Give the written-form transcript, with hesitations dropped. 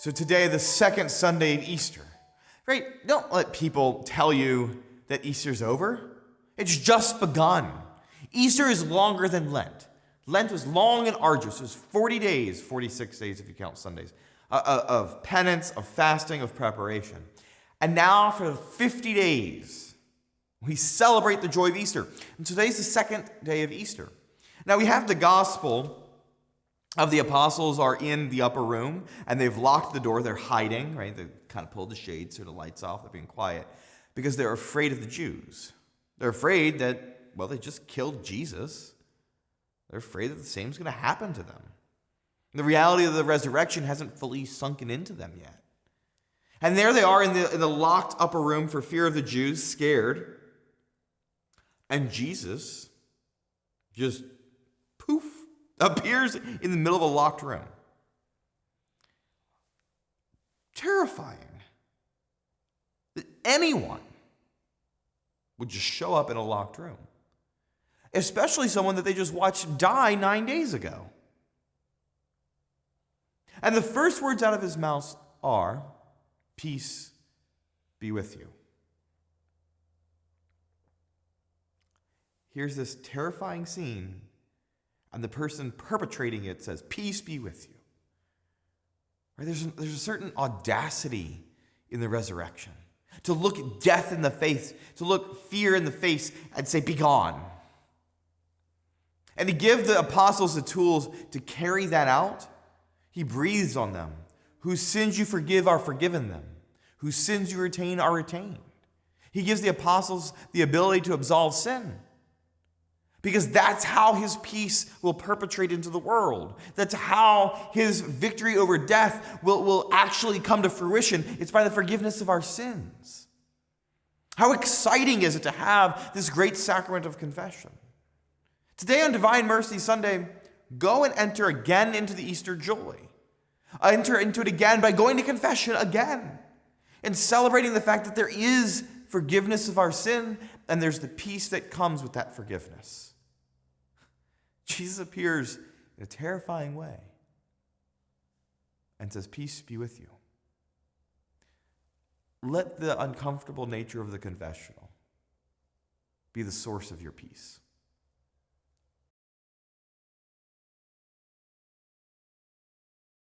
So today, the second Sunday of Easter, right? Don't let people tell you that Easter's over. It's just begun. Easter is longer than Lent. Lent was long and arduous. It was 40 days, 46 days if you count Sundays, of penance, of fasting, of preparation. And now for 50 days, we celebrate the joy of Easter. And today's the second day of Easter. Now we have the gospel of the apostles are in the upper room, and they've locked the door. They're hiding, right? They kind of pulled the shades so the lights off. They're being quiet because they're afraid of the Jews. They're afraid that, well, they just killed Jesus. They're afraid that the same's going to happen to them. The reality of the resurrection hasn't fully sunken into them yet. And there they are in the locked upper room for fear of the Jews, scared. And Jesus just poof, appears in the middle of a locked room. Terrifying. That anyone would just show up in a locked room. Especially someone that they just watched die 9 days ago. And the first words out of his mouth are, "Peace be with you." Here's this terrifying scene, and the person perpetrating it says, "Peace be with you." Right? There's a certain audacity in the resurrection. To look death in the face, to look fear in the face and say, "Be gone." And to give the apostles the tools to carry that out, he breathes on them. Whose sins you forgive are forgiven them. Whose sins you retain are retained. He gives the apostles the ability to absolve sin. Because that's how his peace will perpetrate into the world. That's how his victory over death will actually come to fruition. It's by the forgiveness of our sins. How exciting is it to have this great sacrament of confession? Today on Divine Mercy Sunday, go and enter again into the Easter joy. Enter into it again by going to confession again and celebrating the fact that there is forgiveness of our sin and there's the peace that comes with that forgiveness. Jesus appears in a terrifying way and says, "Peace be with you." Let the uncomfortable nature of the confessional be the source of your peace.